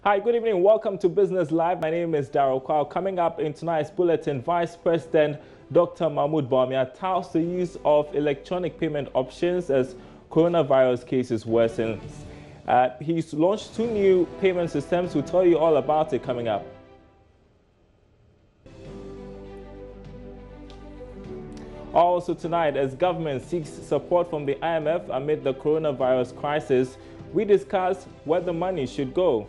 Hi, good evening. Welcome to Business Live. My name is Darryl Kwao. Coming up in tonight's bulletin, Vice President Dr. Mahmoud Bawumia touts the use of electronic payment options as coronavirus cases worsen. He's launched 2 new payment systems. We'll tell you all about it coming up. Also tonight, as government seeks support from the IMF amid the coronavirus crisis, we discuss where the money should go.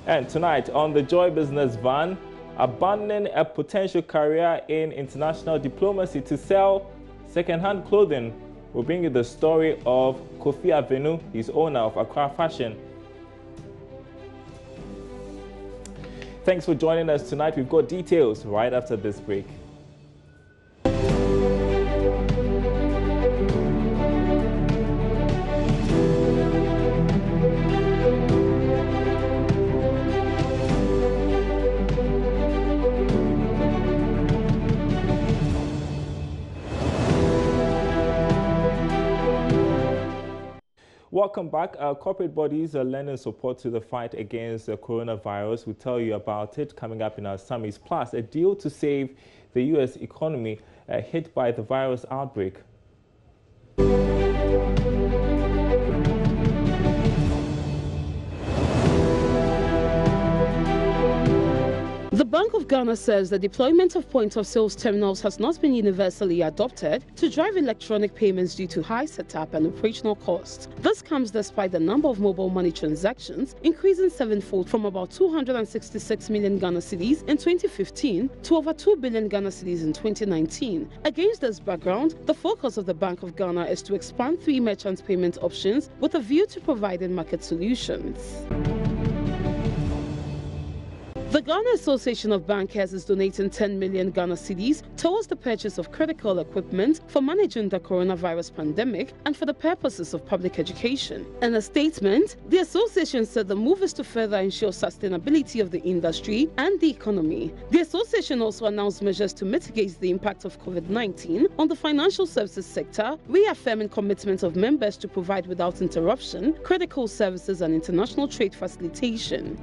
And tonight on the Joy Business Van, abandoning a potential career in international diplomacy to sell second-hand clothing. We'll bring you the story of Kofi Avenu, his owner of Accra Fashion. Thanks for joining us tonight. We've got details right after this break. Welcome back. Corporate bodies are lending support to the fight against the coronavirus. We'll tell you about it coming up in our summaries. Plus, a deal to save the U.S. economy hit by the virus outbreak. The Bank of Ghana says the deployment of point-of-sale terminals has not been universally adopted to drive electronic payments due to high setup and operational costs. This comes despite the number of mobile money transactions increasing 7-fold from about 266 million Ghana cedis in 2015 to over 2 billion Ghana cedis in 2019. Against this background, the focus of the Bank of Ghana is to expand 3 merchant payment options with a view to providing market solutions. The Ghana Association of Bankers is donating 10 million Ghana cedis towards the purchase of critical equipment for managing the coronavirus pandemic and for the purposes of public education. In a statement, the association said the move is to further ensure sustainability of the industry and the economy. The association also announced measures to mitigate the impact of COVID-19 on the financial services sector, reaffirming commitment of members to provide without interruption critical services and international trade facilitation.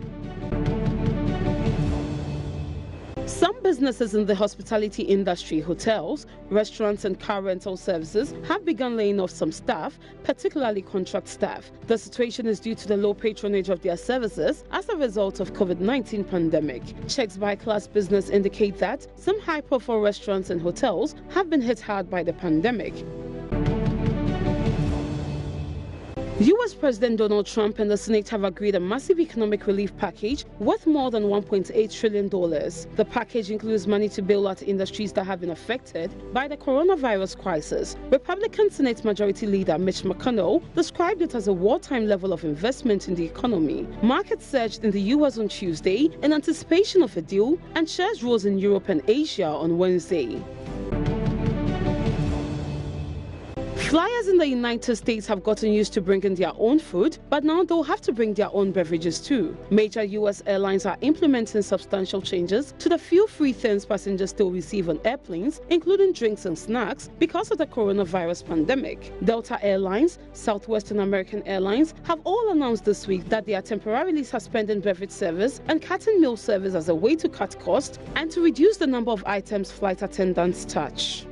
Some businesses in the hospitality industry, hotels, restaurants and car rental services have begun laying off some staff, particularly contract staff. The situation is due to the low patronage of their services as a result of COVID-19 pandemic. Checks by Class Business indicate that some high-profile restaurants and hotels have been hit hard by the pandemic. U.S. President Donald Trump and the Senate have agreed a massive economic relief package worth more than $1.8 trillion. The package includes money to bail out industries that have been affected by the coronavirus crisis. Republican Senate Majority Leader Mitch McConnell described it as a wartime level of investment in the economy. Markets surged in the U.S. on Tuesday in anticipation of a deal, and shares rose in Europe and Asia on Wednesday. Flyers in the United States have gotten used to bringing their own food, but now they'll have to bring their own beverages too. Major U.S. airlines are implementing substantial changes to the few free things passengers still receive on airplanes, including drinks and snacks, because of the coronavirus pandemic. Delta Airlines, Southwestern American Airlines have all announced this week that they are temporarily suspending beverage service and cutting meal service as a way to cut costs and to reduce the number of items flight attendants touch.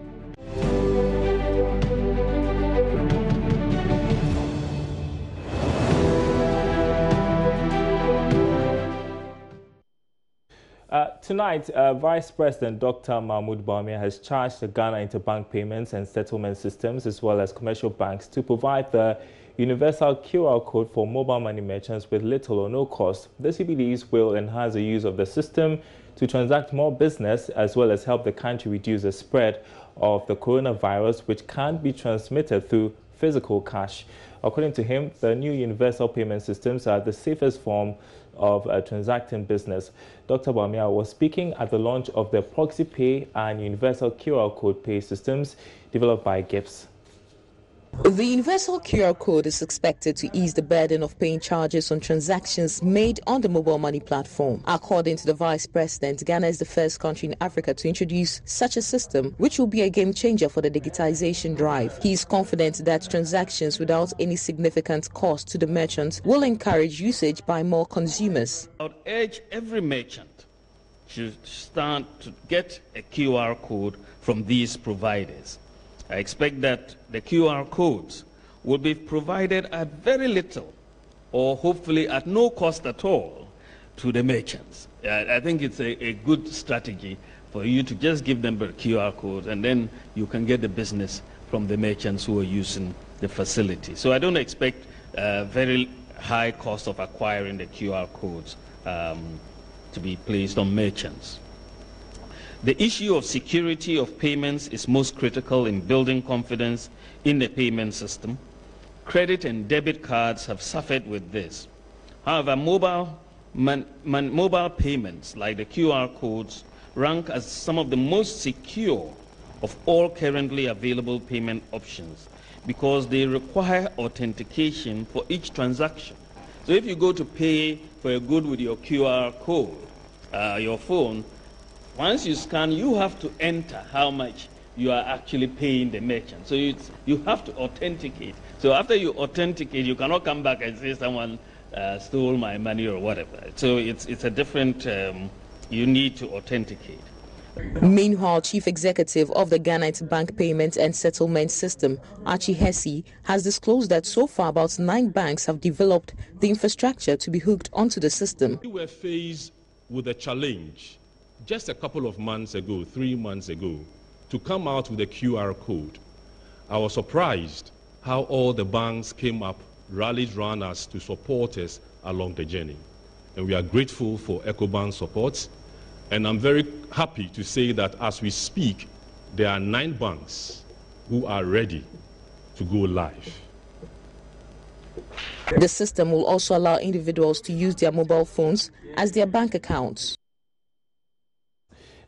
Tonight, Vice President Dr. Mahmoud Bawumia has charged the Ghana Interbank Payments and Settlement Systems as well as commercial banks to provide the universal QR code for mobile money merchants with little or no cost. The CBDs will enhance the use of the system to transact more business as well as help the country reduce the spread of the coronavirus, which can't be transmitted through physical cash. According to him, the new universal payment systems are the safest form of transacting business. Dr. Bawumia was speaking at the launch of the Proxy Pay and Universal QR Code Pay systems developed by GIPS. The universal QR code is expected to ease the burden of paying charges on transactions made on the mobile money platform. According to the Vice President, Ghana is the first country in Africa to introduce such a system, which will be a game changer for the digitization drive. He is confident that transactions without any significant cost to the merchants will encourage usage by more consumers. I would urge every merchant to start to get a QR code from these providers. I expect that the QR codes will be provided at very little or hopefully at no cost at all to the merchants. I think it's a good strategy for you to just give them the QR codes and then you can get the business from the merchants who are using the facility. So I don't expect very high cost of acquiring the QR codes to be placed on merchants. The issue of security of payments is most critical in building confidence in the payment system. Credit and debit cards have suffered with this. However, mobile payments like the QR codes rank as some of the most secure of all currently available payment options because they require authentication for each transaction. So if you go to pay for a good with your QR code, your phone, once you scan, you have to enter how much you are actually paying the merchant. So you have to authenticate. So after you authenticate, you cannot come back and say someone stole my money or whatever. So it's a different, you need to authenticate. Meanwhile, Chief Executive of the Ghana Bank Payment and Settlement System, Aboagye-Wiafe, has disclosed that so far about 9 banks have developed the infrastructure to be hooked onto the system. We were faced with a challenge just a couple of months ago, 3 months ago, to come out with a QR code. I was surprised how all the banks came up, rallied around us to support us along the journey. And we are grateful for EcoBank's support. And I'm very happy to say that as we speak, there are 9 banks who are ready to go live. The system will also allow individuals to use their mobile phones as their bank accounts.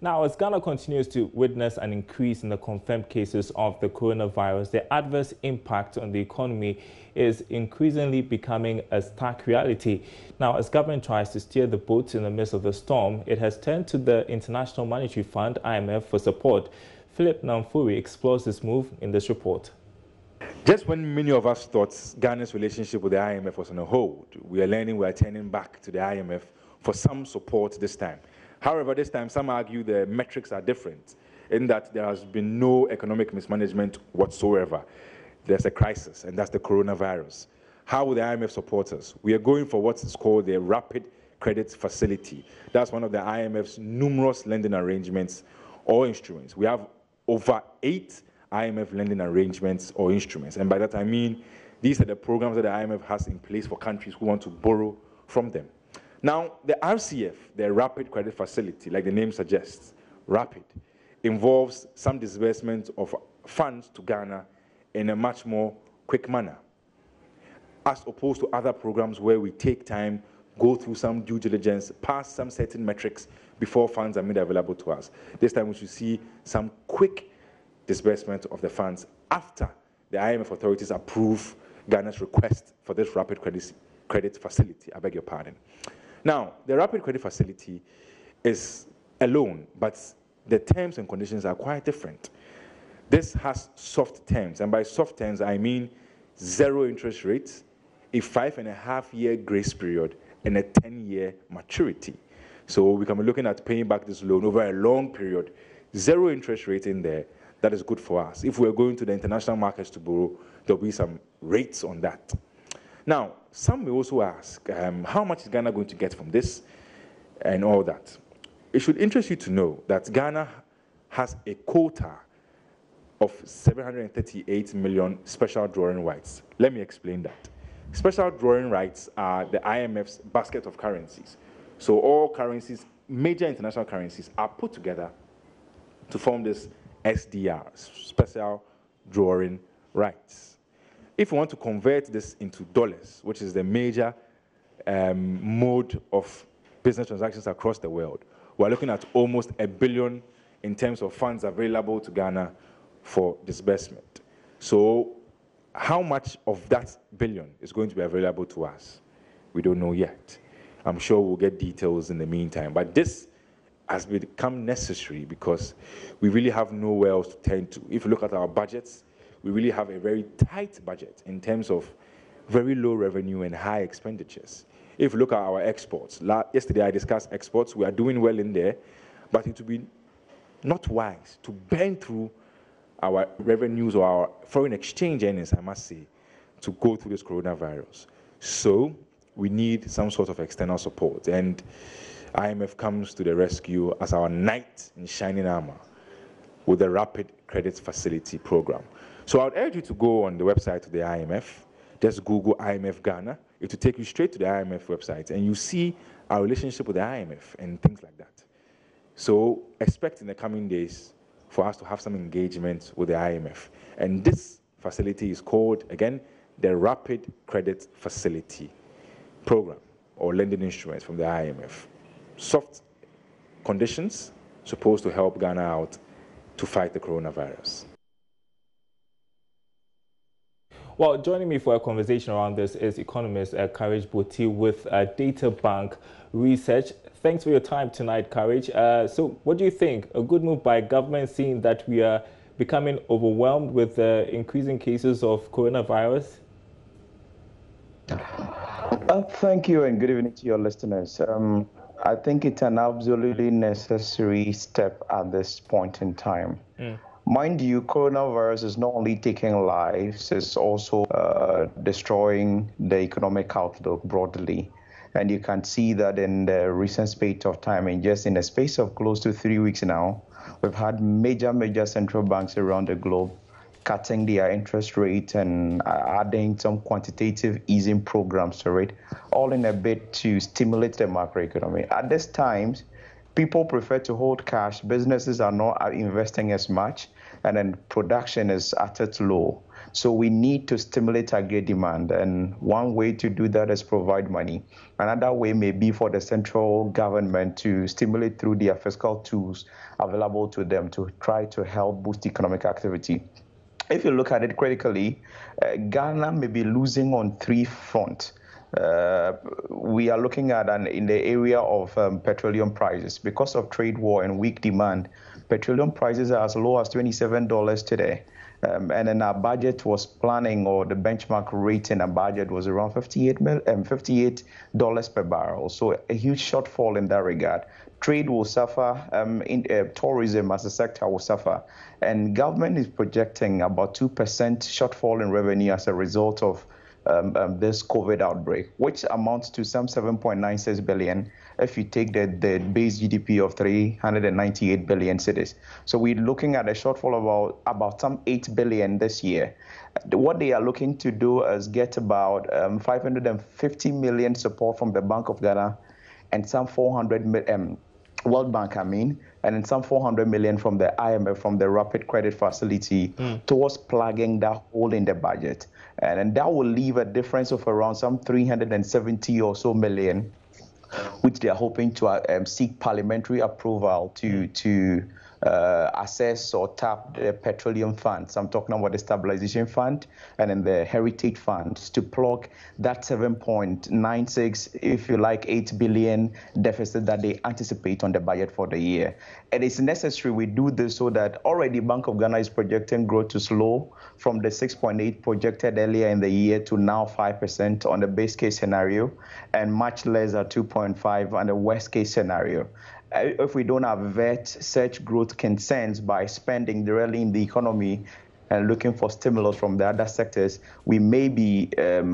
Now, as Ghana continues to witness an increase in the confirmed cases of the coronavirus, the adverse impact on the economy is increasingly becoming a stark reality. Now, as government tries to steer the boat in the midst of the storm, it has turned to the International Monetary Fund, IMF, for support. Philip Namfuri explores this move in this report. Just when many of us thought Ghana's relationship with the IMF was on a hold, we are turning back to the IMF for some support this time. However, this time some argue the metrics are different in that there has been no economic mismanagement whatsoever. There's a crisis, and that's the coronavirus. How will the IMF support us? We are going for what is called the Rapid Credit Facility. That's one of the IMF's numerous lending arrangements or instruments. We have over 8 IMF lending arrangements or instruments, and by that I mean these are the programs that the IMF has in place for countries who want to borrow from them. Now, the RCF, the Rapid Credit Facility, like the name suggests, rapid, involves some disbursement of funds to Ghana in a much more quick manner, as opposed to other programs where we take time, go through some due diligence, pass some certain metrics before funds are made available to us. This time we should see some quick disbursement of the funds after the IMF authorities approve Ghana's request for this Rapid Credit Facility. I beg your pardon. Now, the Rapid Credit Facility is a loan, but the terms and conditions are quite different. This has soft terms, and by soft terms, I mean 0 interest rates, a 5.5-year grace period, and a 10-year maturity. So we can be looking at paying back this loan over a long period. 0 interest rate in there, that is good for us. If we're going to the international markets to borrow, there'll be some rates on that. Now, some may also ask, how much is Ghana going to get from this and all that? It should interest you to know that Ghana has a quota of 738 million special drawing rights. Let me explain that. Special drawing rights are the IMF's basket of currencies. So all currencies, major international currencies, are put together to form this SDR, special drawing rights. If we want to convert this into dollars, which is the major mode of business transactions across the world, we're looking at almost $1 billion in terms of funds available to Ghana for disbursement. So How much of that billion is going to be available to us? We don't know yet. I'm sure we'll get details in the meantime. But this has become necessary because we really have nowhere else to turn to. If you look at our budgets, we really have a very tight budget in terms of very low revenue and high expenditures. If you look at our exports, yesterday I discussed exports. We are doing well in there, but it would be not wise to burn through our revenues or our foreign exchange earnings, I must say, to go through this coronavirus. So we need some sort of external support. And IMF comes to the rescue as our knight in shining armor with the Rapid Credit Facility Program. So I would urge you to go on the website of the IMF, just Google IMF Ghana. It will take you straight to the IMF website, and you see our relationship with the IMF and things like that. So expect in the coming days for us to have some engagement with the IMF. And this facility is called, again, the Rapid Credit Facility Program, or lending instruments from the IMF. Soft conditions supposed to help Ghana out to fight the coronavirus. Well, joining me for a conversation around this is economist Courage Boti with Data Bank Research. Thanks for your time tonight, Courage. So what do you think? A good move by government, seeing that we are becoming overwhelmed with increasing cases of coronavirus? Thank you and good evening to your listeners. I think it's an absolutely necessary step at this point in time. Mind you, coronavirus is not only taking lives, it's also destroying the economic outlook broadly. And you can see that in the recent space of time, and just in the space of close to 3 weeks now, we've had major central banks around the globe cutting their interest rate and adding some quantitative easing programs to it, all in a bid to stimulate the macroeconomy. At this time, people prefer to hold cash. Businesses are not investing as much, and then production is at its low. So we need to stimulate aggregate demand, and one way to do that is provide money. Another way may be for the central government to stimulate through their fiscal tools available to them to try to help boost economic activity. If you look at it critically, Ghana may be losing on three fronts. We are looking at in the area of petroleum prices. Because of trade war and weak demand, petroleum prices are as low as $27 today. And then our budget was planning, or the benchmark rate in our budget was around $58 per barrel. So a huge shortfall in that regard. Trade will suffer, tourism as a sector will suffer. And government is projecting about 2% shortfall in revenue as a result of this COVID outbreak, which amounts to some 7.96 billion if you take the base GDP of 398 billion cedis. So we're looking at a shortfall of about some 8 billion this year. What they are looking to do is get about 550 million support from the Bank of Ghana and some 400 million, World Bank, and then some 400 million from the IMF, from the Rapid Credit Facility, towards plugging that hole in the budget. And that will leave a difference of around some 370 or so million, which they are hoping to seek parliamentary approval to assess or tap the petroleum funds. I'm talking about the stabilization fund and then the heritage funds to plug that 7.96, if you like, 8 billion deficit that they anticipate on the budget for the year. It is necessary we do this so that already Bank of Ghana is projecting growth to slow from the 6.8 projected earlier in the year to now 5% on the base case scenario, and much less at 2.5 on the worst case scenario. If we don't avert such growth concerns by spending directly in the economy and looking for stimulus from the other sectors, we may be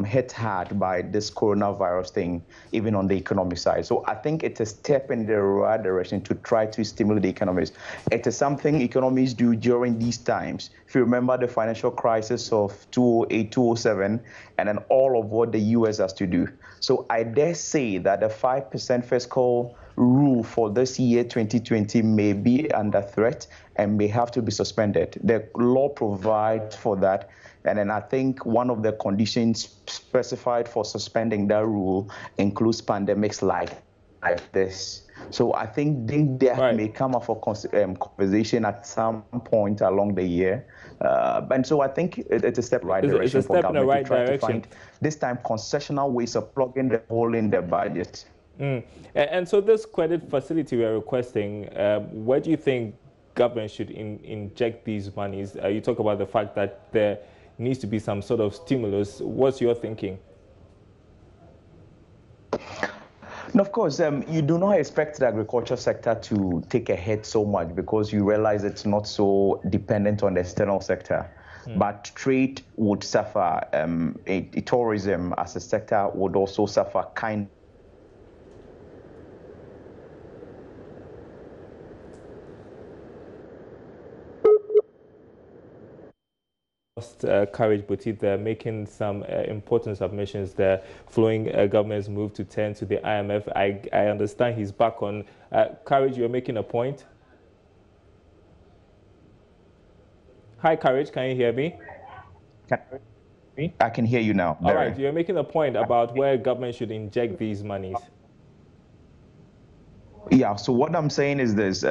hit hard by this coronavirus thing, even on the economic side. So I think it's a step in the right direction to try to stimulate the economies. It is something economies do during these times. If you remember the financial crisis of 2008, 2007, and then all of what the U.S. has to do. So I dare say that the 5% fiscal rule for this year 2020 may be under threat and may have to be suspended. The law provides for that, and then I think one of the conditions specified for suspending that rule includes pandemics like this. So I think there may come up for conversation at some point along the year. And so I think it's a step in the right direction for government to try to find, this time, concessional ways of plugging the hole in the budget. And so this credit facility we are requesting, where do you think government should inject these monies? You talk about the fact that there needs to be some sort of stimulus. What's your thinking? And of course, you do not expect the agriculture sector to take a hit so much because you realize it's not so dependent on the external sector. But trade would suffer. Tourism as a sector would also suffer Courage Boutique, they're making some important submissions there following government's move to turn to the IMF. I understand he's back on. Courage, you're making a point. Hi, Courage, can you hear me? I can hear you now. All right, you're making a point about where government should inject these monies. Yeah, so what I'm saying is this.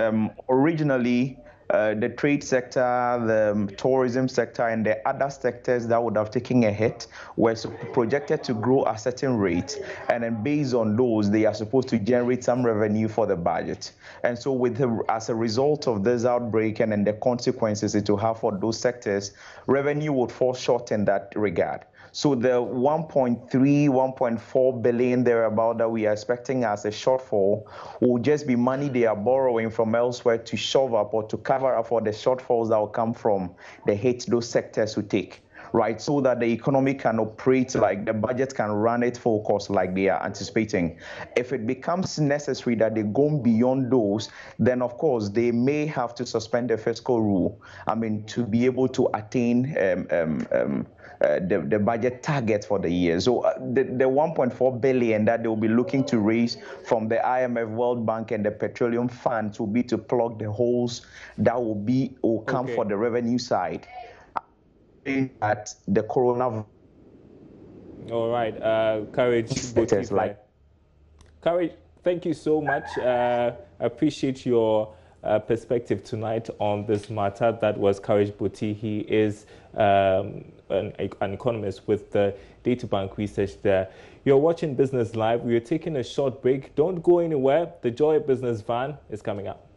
Originally, the trade sector, the tourism sector, and the other sectors that would have taken a hit were projected to grow at a certain rate. And then based on those, they are supposed to generate some revenue for the budget. And so as a result of this outbreak and then the consequences it will have for those sectors, revenue would fall short in that regard. So the 1.3, 1.4 billion thereabout that we are expecting as a shortfall will just be money they are borrowing from elsewhere to shove up or to cover up for the shortfalls that will come from the hit those sectors will take, right? So that the economy can operate, like the budget can run its full course like they are anticipating. If it becomes necessary that they go beyond those, then of course they may have to suspend the fiscal rule, to be able to attain the budget target for the year. So the 1.4 billion that they will be looking to raise from the IMF, World Bank, and the Petroleum Fund will be to plug the holes that will come for the revenue side at the coronavirus. All right, Courage. Courage, thank you so much. I appreciate your perspective tonight on this matter. That was Courage Boutique. He is an economist with the Data Bank Research there. You're watching Business Live. We are taking a short break. Don't go anywhere. The Joy Business van is coming up.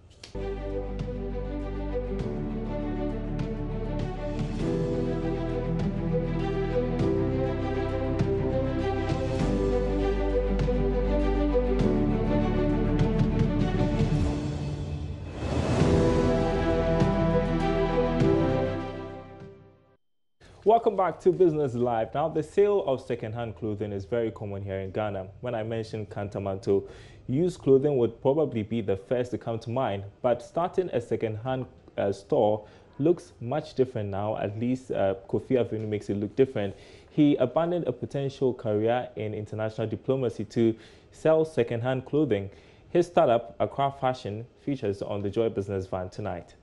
Welcome back to Business Live. Now, the sale of second-hand clothing is very common here in Ghana. When I mentioned Kantamanto, used clothing would probably be the first to come to mind. But starting a second-hand store looks much different now. At least Kofi Avenu makes it look different. He abandoned a potential career in international diplomacy to sell second-hand clothing. His startup, Accra Fashion, features on the Joy Business van tonight.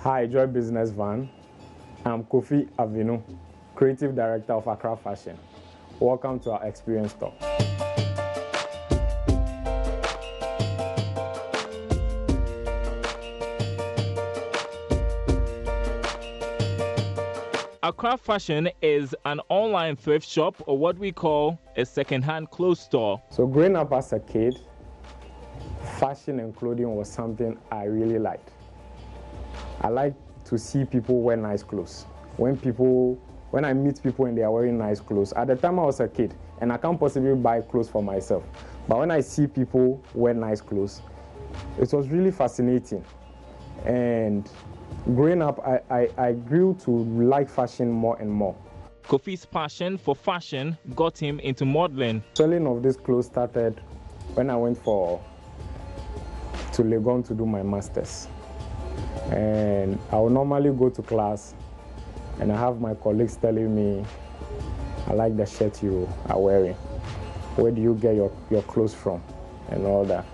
Hi, Joy Business Van. I'm Kofi Avenu, Creative Director of Accra Fashion. Welcome to our experience store. Accra Fashion is an online thrift shop, or what we call a second-hand clothes store. So growing up as a kid, fashion and clothing was something I really liked. I like to see people wear nice clothes. When I meet people and they are wearing nice clothes, at the time I was a kid and I can't possibly buy clothes for myself. But when I see people wear nice clothes, it was really fascinating. And growing up, I grew to like fashion more and more. Kofi's passion for fashion got him into modeling. Selling of this clothes started when I went to Legon to do my master's. And I will normally go to class and I have my colleagues telling me, I like the shirt you are wearing. Where do you get your clothes from? And all that.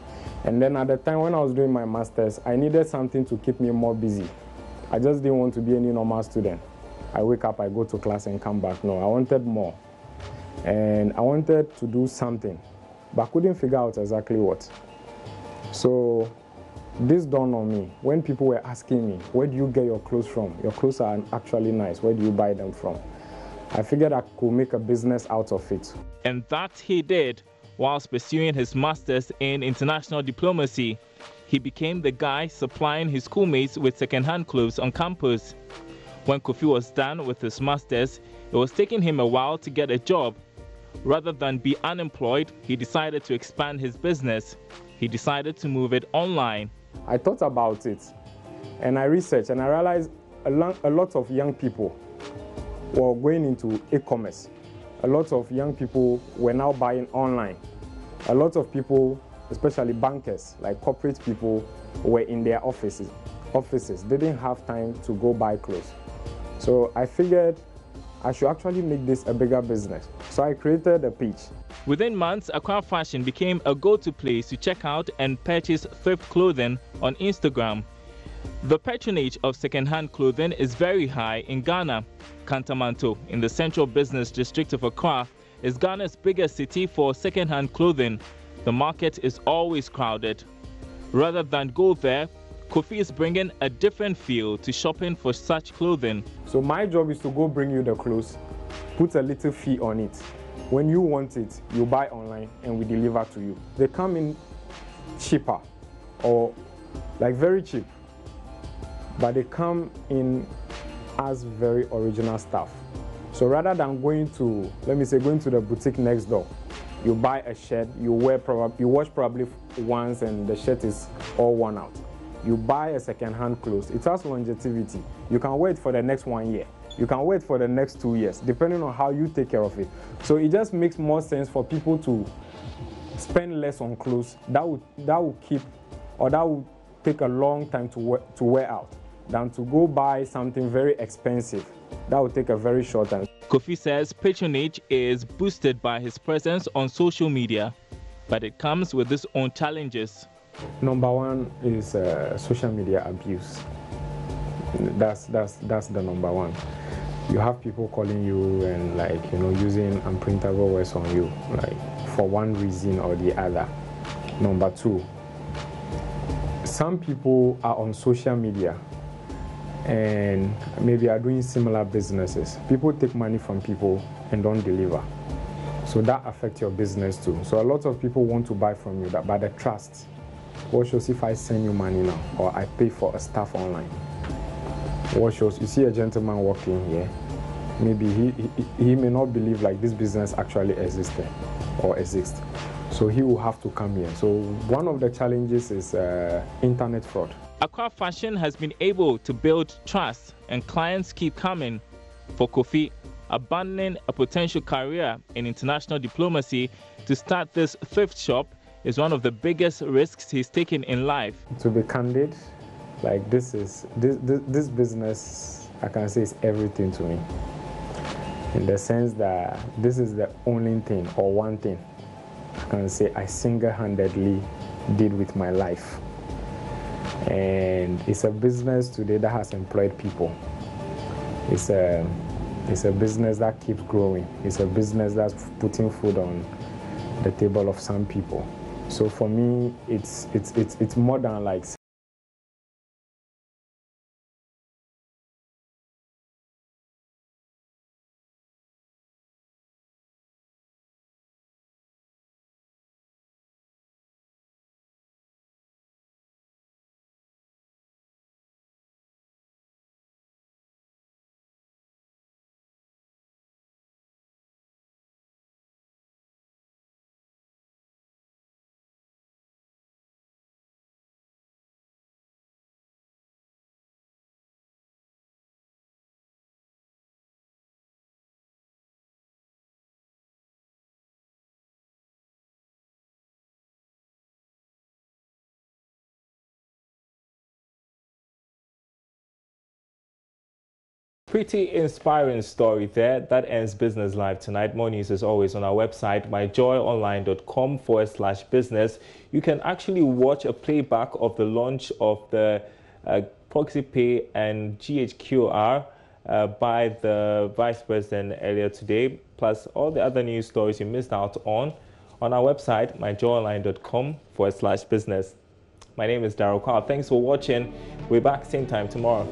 And then at the time when I was doing my master's, I needed something to keep me more busy. I just didn't want to be any normal student. I wake up, I go to class and come back. No, I wanted more. And I wanted to do something, but I couldn't figure out exactly what. So this dawned on me when people were asking me, where do you get your clothes from? Your clothes are actually nice. Where do you buy them from? I figured I could make a business out of it. And that he did whilst pursuing his master's in international diplomacy. He became the guy supplying his schoolmates with second-hand clothes on campus. When Kofi was done with his master's, it was taking him a while to get a job. Rather than be unemployed, he decided to expand his business. He decided to move it online. I thought about it and I researched and I realized a lot of young people were going into e-commerce. A lot of young people were now buying online. A lot of people, especially bankers, like corporate people, were in their offices. They didn't have time to go buy clothes. So I figured I should actually make this a bigger business. So I created a page. Within months, Accra Fashion became a go-to place to check out and purchase thrift clothing on Instagram. The patronage of second-hand clothing is very high in Ghana. Kantamanto, in the central business district of Accra, is Ghana's biggest city for second-hand clothing. The market is always crowded. Rather than go there, Kofi is bringing a different feel to shopping for such clothing. So my job is to go bring you the clothes, put a little fee on it. When you want it, you buy online and we deliver to you. They come in cheaper or like very cheap, but they come in as very original stuff. So rather than going to, let me say, going to the boutique next door, you buy a shirt, you wash probably once and the shirt is all worn out. You buy a second-hand clothes, it has longevity. You can wait for the next 1 year. You can wait for the next 2 years, depending on how you take care of it. So it just makes more sense for people to spend less on clothes that would keep, or that would take a long time to wear out, than to go buy something very expensive that would take a very short time. Kofi says patronage is boosted by his presence on social media, but it comes with its own challenges. Number one is social media abuse. That's the number one. You have people calling you and using unprintable words on you, like for one reason or the other. Number two, some people are on social media and maybe are doing similar businesses. People take money from people and don't deliver. So that affects your business too. So a lot of people want to buy from you, but the trust. What shows if I send you money now or I pay for a staff online? What shows you see a gentleman walking here, maybe he may not believe like this business actually existed or exists. So he will have to come here. So one of the challenges is internet fraud. Accra Fashion has been able to build trust and clients keep coming. For Kofi, abandoning a potential career in international diplomacy to start this thrift shop is one of the biggest risks he's taken in life. To be candid, like this business, I can say, is everything to me. In the sense that this is the only thing or one thing I can say I single-handedly did with my life. And it's a business today that has employed people. It's a business that keeps growing. It's a business that's putting food on the table of some people. So for me, it's more than like Pretty inspiring story there. That ends Business Live tonight. More news as always on our website, myjoyonline.com/business. You can actually watch a playback of the launch of the Proxy Pay and GHQR by the Vice President earlier today. Plus plus all the other news stories you missed out on our website, myjoyonline.com/business. My name is Darryl Kwao. Thanks for watching. We're back same time tomorrow.